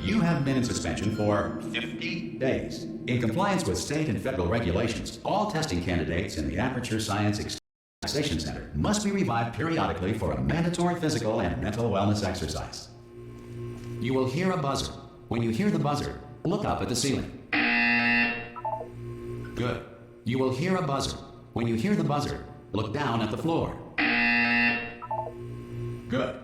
You have been in suspension for 50 days. In compliance with state and federal regulations, all testing candidates in the Aperture Science Extension Center must be revived periodically for a mandatory physical and mental wellness exercise. You will hear a buzzer. When you hear the buzzer, look up at the ceiling. Good. You will hear a buzzer. When you hear the buzzer, look down at the floor. Good.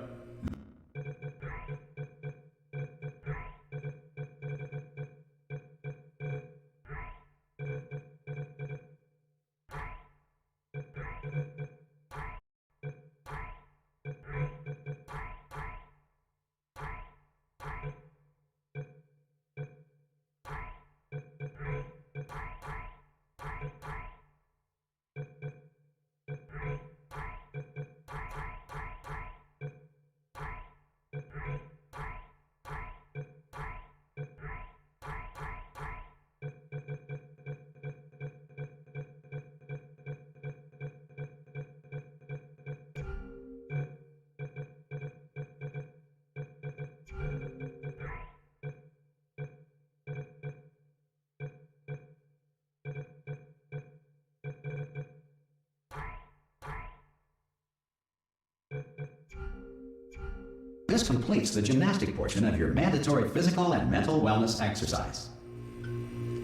This completes the gymnastic portion of your mandatory physical and mental wellness exercise.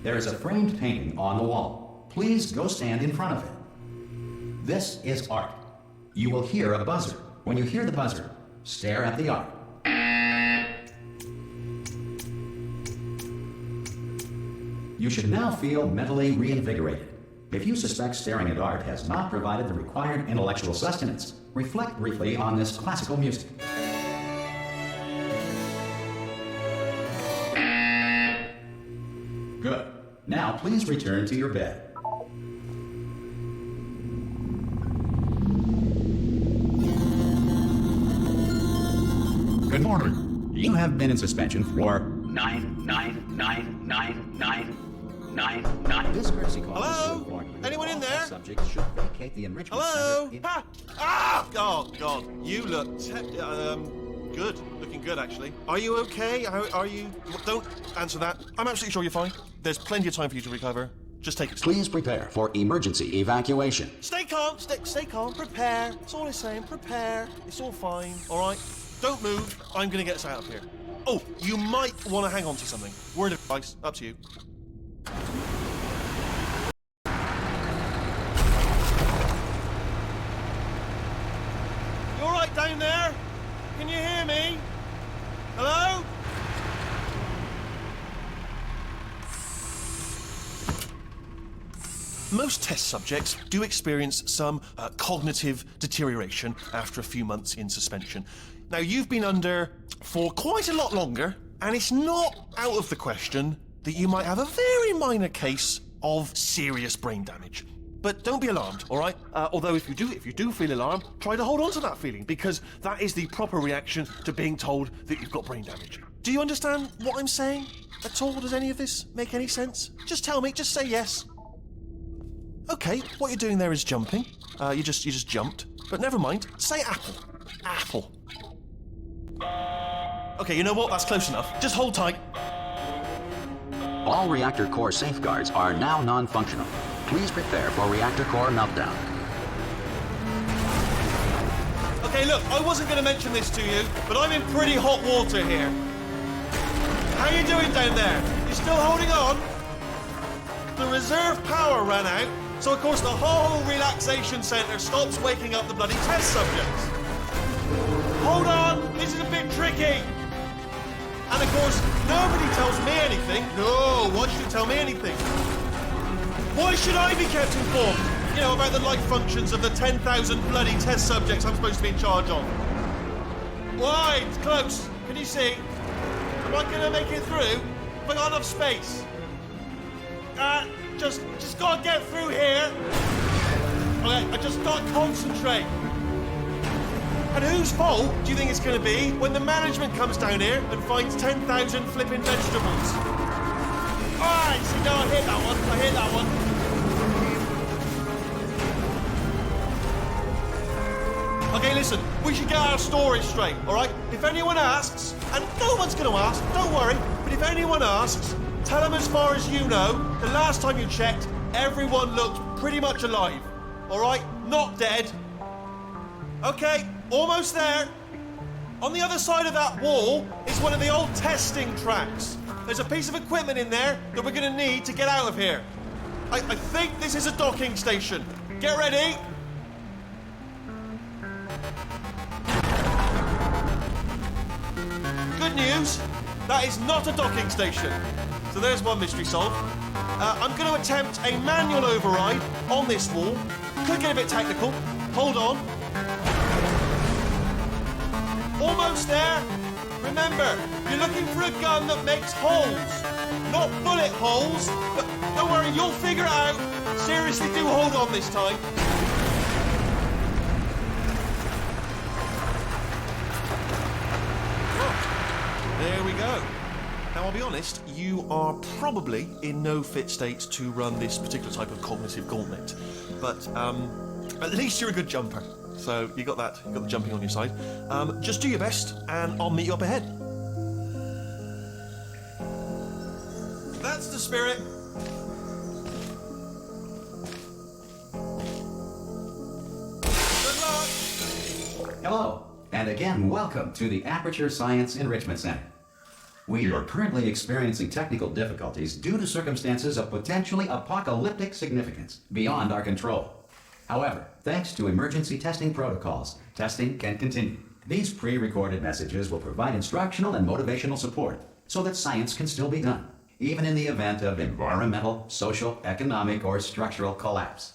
There is a framed painting on the wall. Please go stand in front of it. This is art. You will hear a buzzer. When you hear the buzzer, stare at the art. You should now feel mentally reinvigorated. If you suspect staring at art has not provided the required intellectual sustenance, reflect briefly on this classical music. Good. Now please return to your bed. Good morning. You have been in suspension for 9999999. This courtesy call. Hello? Anyone in there? Subject should vacate the enrichment Hello? center. Oh, God. You look good. Looking good, actually. Are you okay? Are you... Don't answer that. I'm absolutely sure you're fine. There's plenty of time for you to recover. Just take it. Please prepare for emergency evacuation. Stay calm. Stay calm. Prepare. That's all I'm saying. Prepare. It's all fine. All right? Don't move. I'm going to get us out of here. Oh, you might want to hang on to something. Word of advice. Up to you. You all right down there? Can you hear me? Hello? Most test subjects do experience some cognitive deterioration after a few months in suspension. Now, you've been under for quite a lot longer, and it's not out of the question that you might have a very minor case of serious brain damage. But don't be alarmed, all right? Although if you do feel alarmed, try to hold on to that feeling, because that is the proper reaction to being told that you've got brain damage. Do you understand what I'm saying at all? Does any of this make any sense? Just tell me, just say yes. Okay, what you're doing there is jumping. You just jumped. But never mind, say apple. Apple. Okay, you know what? That's close enough. Just hold tight. All reactor core safeguards are now non-functional. Please prepare for reactor core meltdown. Okay, look, I wasn't going to mention this to you, but I'm in pretty hot water here. How you doing down there? You still holding on? The reserve power ran out, so of course the whole relaxation centre stops waking up the bloody test subjects. Hold on, this is a bit tricky. And of course, nobody tells me anything. No, why should you tell me anything? Why should I be kept informed? You know, about the life functions of the 10,000 bloody test subjects I'm supposed to be in charge of. Why? It's close. Can you see? Am I going to make it through? Have I got enough space? Just gotta get through here. Okay, I just gotta concentrate. And whose fault do you think it's gonna be when the management comes down here and finds 10,000 flipping vegetables? Alright, so no, I hit that one. Okay, listen, we should get our story straight, all right? If anyone asks, and no one's going to ask, don't worry, but if anyone asks, tell them as far as you know, the last time you checked, everyone looked pretty much alive, all right? Not dead. Okay, almost there. On the other side of that wall is one of the old testing tracks. There's a piece of equipment in there that we're going to need to get out of here. I think this is a docking station. Get ready. Good news, that is not a docking station. So there's one mystery solved. I'm going to attempt a manual override on this wall. Could get a bit technical. Hold on. Almost there. Remember, you're looking for a gun that makes holes, not bullet holes. But don't worry, you'll figure it out. Seriously, do hold on this time. There we go. Now, I'll be honest, you are probably in no fit state to run this particular type of cognitive gauntlet. But at least you're a good jumper. So you got that, you got the jumping on your side. Just do your best, and I'll meet you up ahead. That's the spirit. Good luck. Hello, and again, welcome to the Aperture Science Enrichment Center. We are currently experiencing technical difficulties due to circumstances of potentially apocalyptic significance beyond our control. However, thanks to emergency testing protocols, testing can continue. These pre-recorded messages will provide instructional and motivational support so that science can still be done, even in the event of environmental, social, economic, or structural collapse.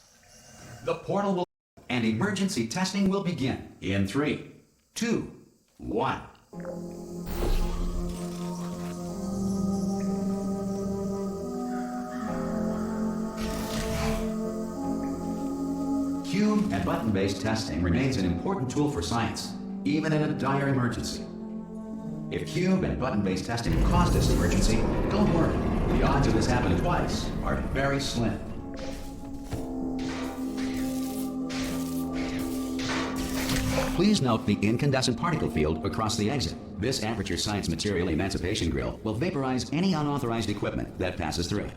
The portal will and emergency testing will begin in 3, 2, 1. Cube and button-based testing remains an important tool for science, even in a dire emergency. If cube and button-based testing caused this emergency, don't worry. The odds of this happening twice are very slim. Please note the incandescent particle field across the exit. This Aperture Science Material Emancipation Grill will vaporize any unauthorized equipment that passes through it.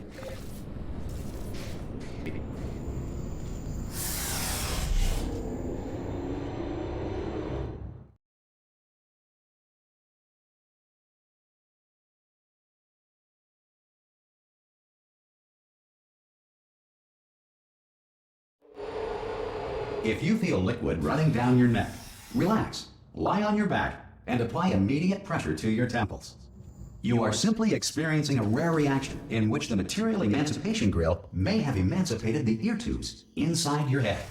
If you feel liquid running down your neck, relax, lie on your back, and apply immediate pressure to your temples. You are simply experiencing a rare reaction in which the Material Emancipation Grill may have emancipated the ear tubes inside your head.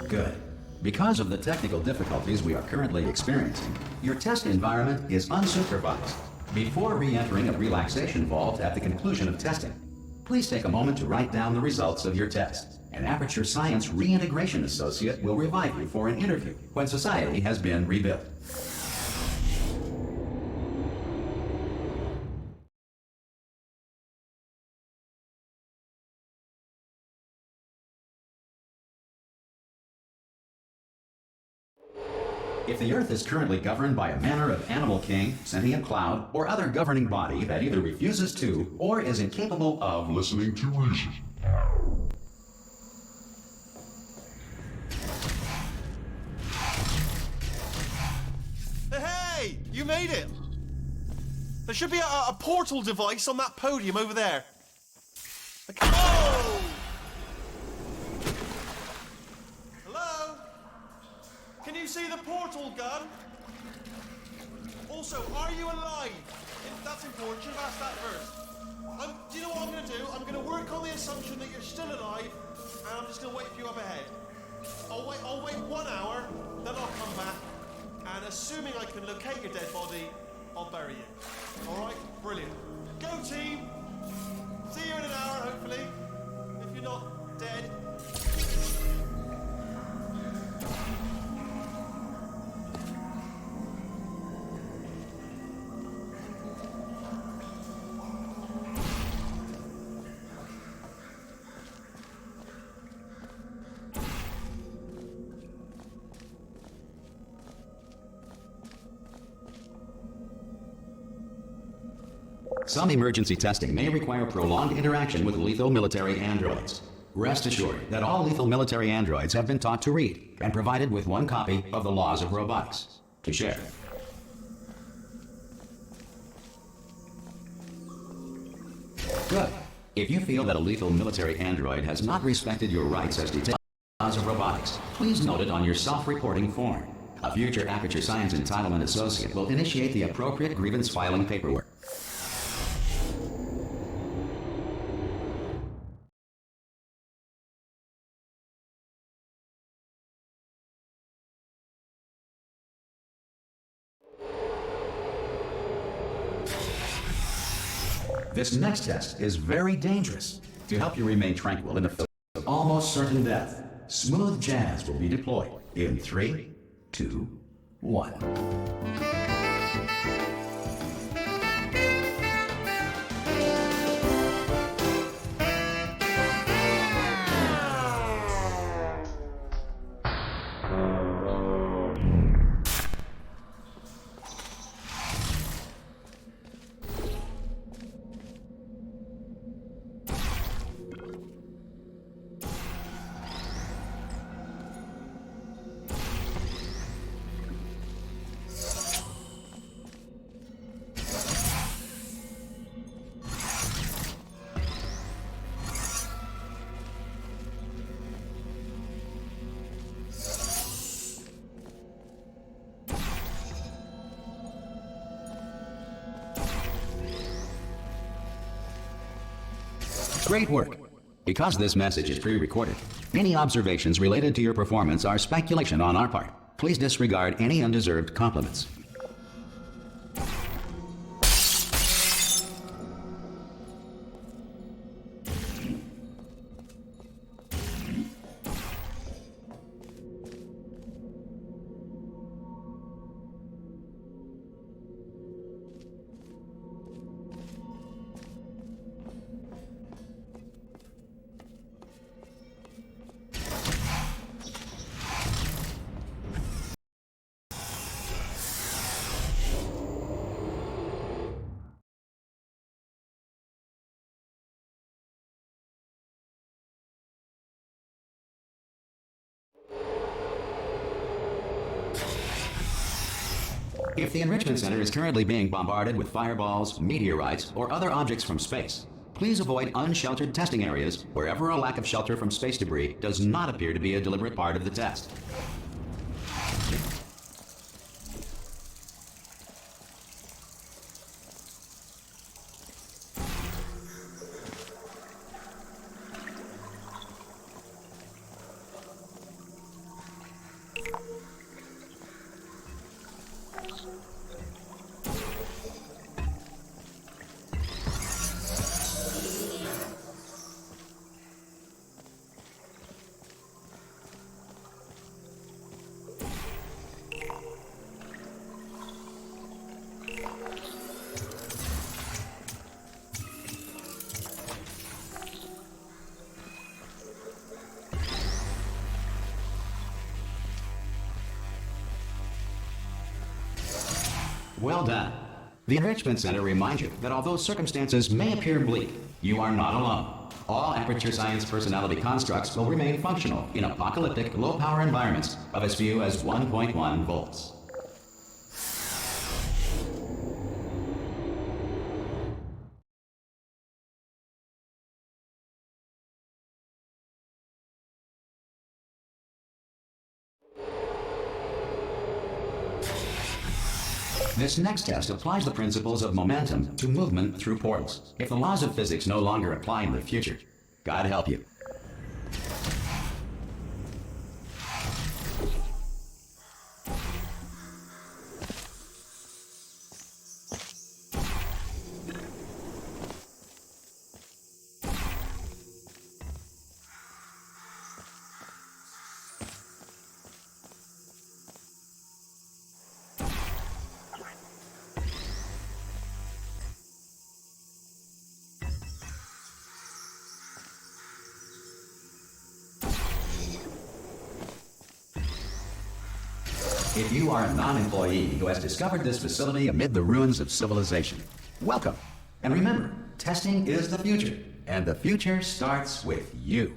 Good. Because of the technical difficulties we are currently experiencing, your test environment is unsupervised. Before re-entering a relaxation vault at the conclusion of testing, please take a moment to write down the results of your test. An Aperture Science Reintegration Associate will revive you for an interview when society has been rebuilt. If the Earth is currently governed by a manner of animal king, sentient cloud, or other governing body that either refuses to or is incapable of listening to reason. Hey, you made it! There should be a portal device on that podium over there. Okay. Oh! Hello? Can you see the portal gun? Also, are you alive? That's important. Should have asked that first. Do you know what I'm going to do? I'm going to work on the assumption that you're still alive, and I'm just going to wait for you up ahead. I'll wait 1 hour, then I'll come back, and assuming I can locate your dead body, I'll bury you. Alright? Brilliant. Go team! See you in an hour, hopefully. If you're not dead. Some emergency testing may require prolonged interaction with lethal military androids. Rest assured that all lethal military androids have been taught to read and provided with one copy of the Laws of Robotics to share. Good. If you feel that a lethal military android has not respected your rights as detailed in the Laws of Robotics, please note it on your self-reporting form. A future Aperture Science Entitlement Associate will initiate the appropriate grievance filing paperwork. This next test is very dangerous. To help you remain tranquil in the face of almost certain death, smooth jazz will be deployed in 3, 2, 1. Great work. Because this message is pre-recorded, any observations related to your performance are speculation on our part. Please disregard any undeserved compliments. If the Enrichment Center is currently being bombarded with fireballs, meteorites, or other objects from space, please avoid unsheltered testing areas wherever a lack of shelter from space debris does not appear to be a deliberate part of the test. Well done. The Enrichment Center reminds you that although circumstances may appear bleak, you are not alone. All Aperture Science personality constructs will remain functional in apocalyptic, low-power environments of as few as 1.1 volts. This next test applies the principles of momentum to movement through portals. If the laws of physics no longer apply in the future, God help you. if you are a non-employee who has discovered this facility amid the ruins of civilization, welcome. And remember, testing is the future, and the future starts with you.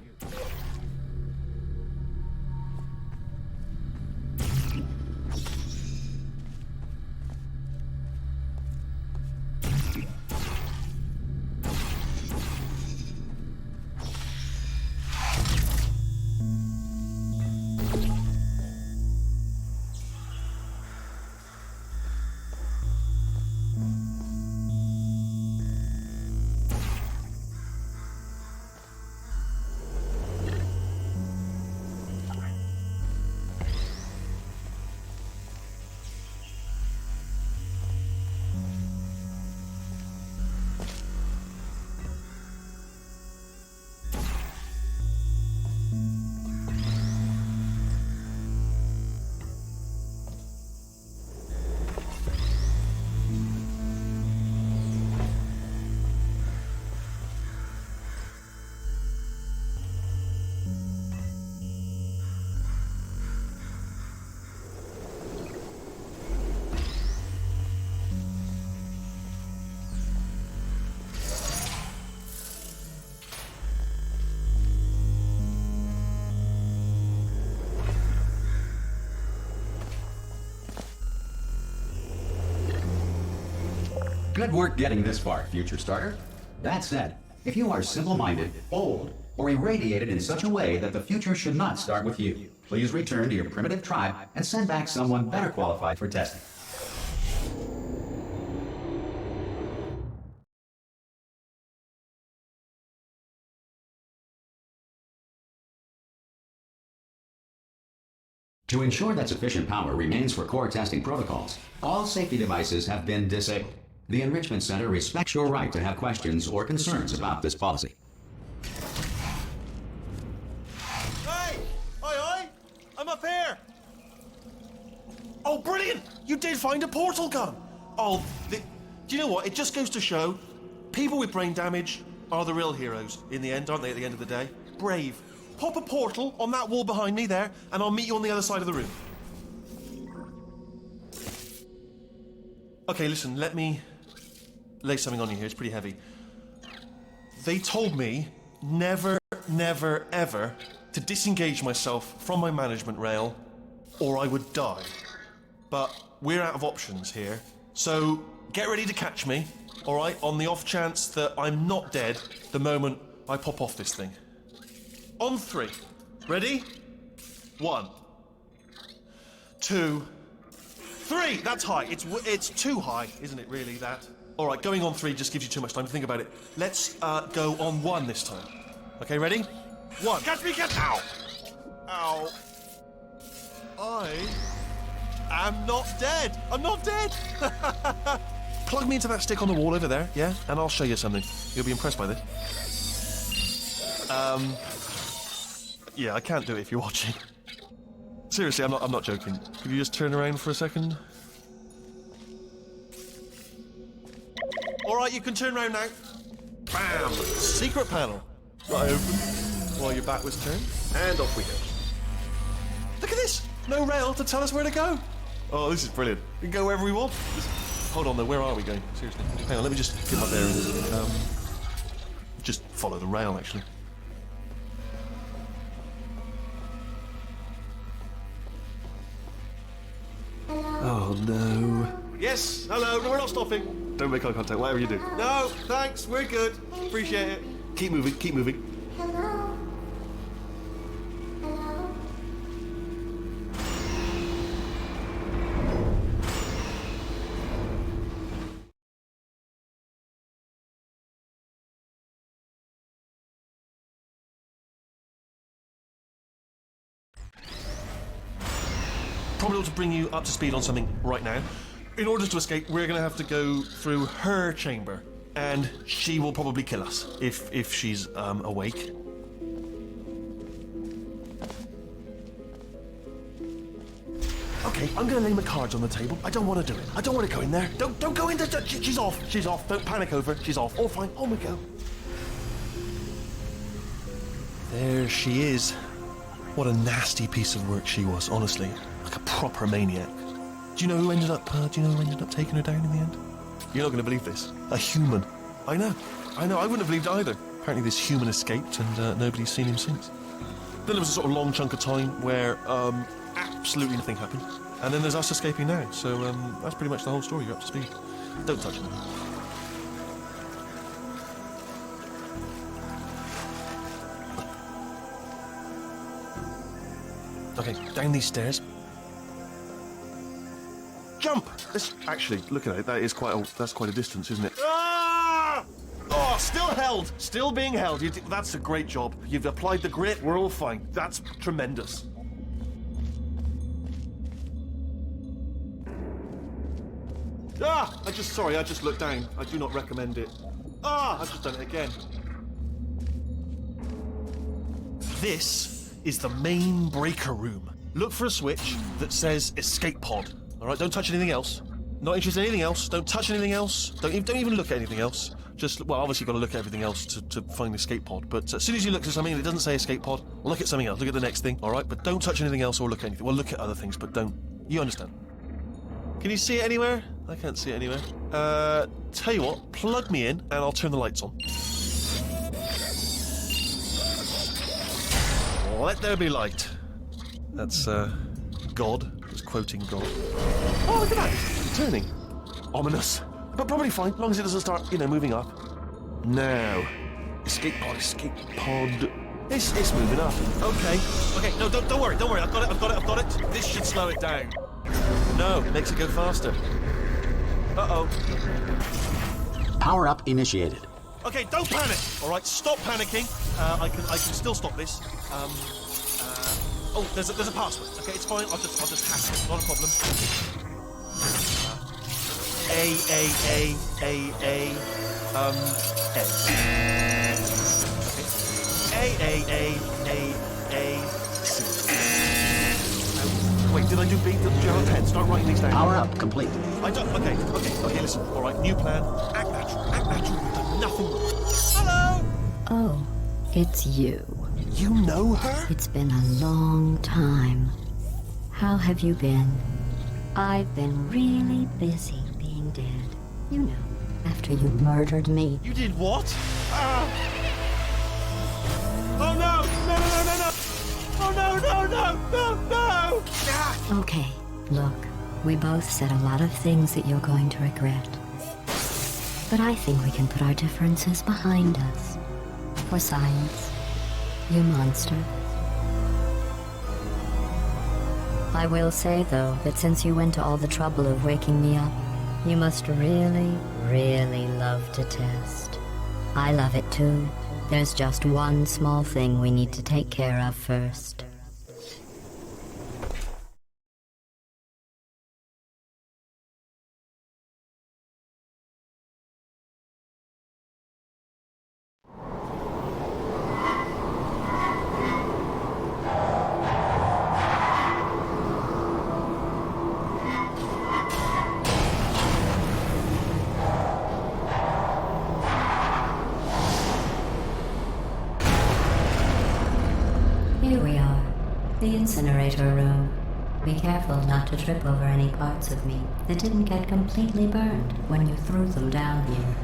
Good work getting this far, future starter. That said, if you are simple-minded, bold, or irradiated in such a way that the future should not start with you, please return to your primitive tribe and send back someone better qualified for testing. To ensure that sufficient power remains for core testing protocols, all safety devices have been disabled. The Enrichment Center respects your right to have questions or concerns about this policy. Hey! Oi! I'm up here! Oh, brilliant! You did find a portal gun! Oh, do you know what? It just goes to show, people with brain damage are the real heroes in the end, aren't they, at the end of the day? Brave. Pop a portal on that wall behind me there, and I'll meet you on the other side of the room. Okay, listen, let me lay something on you here. It's pretty heavy. They told me never, never, ever to disengage myself from my management rail or I would die. But we're out of options here. So get ready to catch me, all right, on the off chance that I'm not dead the moment I pop off this thing. On 3. Ready? 1, 2, 3. That's high. It's too high, isn't it, really, that? All right, going on 3 just gives you too much time to think about it. Let's go on 1 this time. Okay, ready? 1. Catch me, catch! Ow! Ow. I am not dead. I'm not dead. Plug me into that stick on the wall over there, yeah? And I'll show you something. You'll be impressed by this. Yeah, I can't do it if you're watching. Seriously, I'm not joking. Could you just turn around for a second? All right, you can turn around now. Bam! Secret panel. Right open while your back was turned, and off we go. Look at this! No rail to tell us where to go. Oh, this is brilliant. We can go wherever we want. Hold on though, where are we going? Seriously. Hang on, let me just get my bearings. Just follow the rail, actually. Oh no. Yes, hello, no, we're not stopping. Don't make eye contact, whatever you do. No, thanks, we're good. Appreciate it. Keep moving, keep moving. Hello? Hello? Probably ought to bring you up to speed on something right now. In order to escape, we're going to have to go through her chamber, and she will probably kill us if she's awake. Okay, I'm going to lay my cards on the table. I don't want to do it. I don't want to go in there. Don't go in there. She's off. She's off. Don't panic over it. She's off. All fine. On we go. There she is. What a nasty piece of work she was, honestly. like a proper maniac. Do you know who ended up taking her down in the end? You're not going to believe this. A human. I know. I wouldn't have believed either. Apparently this human escaped and nobody's seen him since. Then there was a sort of long chunk of time where absolutely nothing happened. And then there's us escaping now. So that's pretty much the whole story. You're up to speed. Don't touch me. Okay, down these stairs. Jump! Actually, look at it. That's quite a distance, isn't it? Ah! Oh, still held. Still being held. That's a great job. You've applied the grit. We're all fine. That's tremendous. Ah! I just looked down. I do not recommend it. Ah! I've just done it again. This is the main breaker room. Look for a switch that says escape pod. All right, don't touch anything else. Not interested in anything else. Don't touch anything else. Don't even look at anything else. Well, obviously you've got to look at everything else to find the escape pod. But as soon as you look at something and it doesn't say escape pod, look at something else. Look at the next thing, all right? But don't touch anything else or look at anything. Well, look at other things, but don't. You understand? Can you see it anywhere? I can't see it anywhere. Tell you what, plug me in and I'll turn the lights on. Let there be light. That's, God. Just quoting God. Oh, look at that. It's turning. Ominous. But probably fine, as long as it doesn't start, moving up. Now. Escape pod. It's moving up. Okay, no, don't worry. I've got it. This should slow it down. No, it makes it go faster. Uh-oh. Power up initiated. Okay, don't panic. All right, stop panicking. I can still stop this. Oh, there's a password. Okay, it's fine. I'll just hack it. Not a problem. Wait, did I do B? Did you have a pen? Start writing these down. Power up complete. I don't. Okay. Listen. All right, new plan. Act natural. We've done nothing wrong. Hello. Oh, it's you. You know her? It's been a long time. How have you been? I've been really busy being dead. You know, after you murdered me. You did what? Oh no! Oh no! Ah! Okay, look, we both said a lot of things that you're going to regret. But I think we can put our differences behind us. For science, you monster. I will say, though, that since you went to all the trouble of waking me up, you must really, really love to test. I love it too. There's just one small thing we need to take care of first. Here we are, the incinerator room. Be careful not to trip over any parts of me that didn't get completely burned when you threw them down here.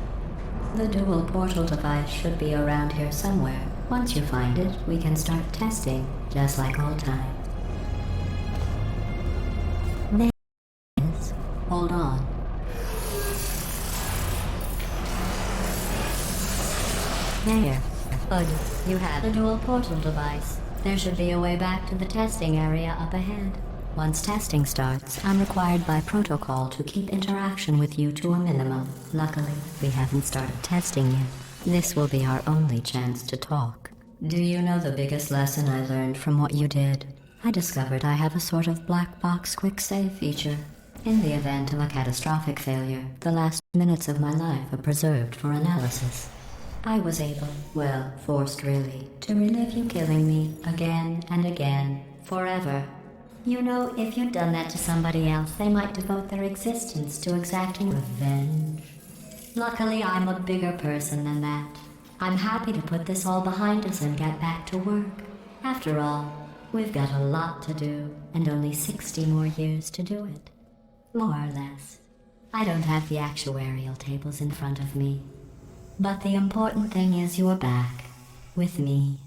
The dual portal device should be around here somewhere. Once you find it, we can start testing, just like old times. There it is. Hold on. There. Good. You have the dual portal device. There should be a way back to the testing area up ahead. Once testing starts, I'm required by protocol to keep interaction with you to a minimum. Luckily, we haven't started testing yet. This will be our only chance to talk. Do you know the biggest lesson I learned from what you did? I discovered I have a sort of black box quick save feature. In the event of a catastrophic failure, the last minutes of my life are preserved for analysis. I was able, well, forced really, to relive you killing me again and again, forever. You know, if you'd done that to somebody else, they might devote their existence to exacting revenge. Luckily, I'm a bigger person than that. I'm happy to put this all behind us and get back to work. After all, We've got a lot to do, and only 60 more years to do it. More or less. I don't have the actuarial tables in front of me. But the important thing is you're back, with me.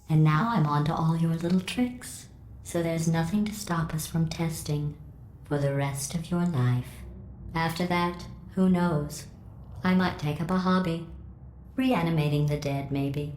And now I'm on to all your little tricks. So there's nothing to stop us from testing for the rest of your life. After that, who knows? I might take up a hobby. Reanimating the dead, maybe.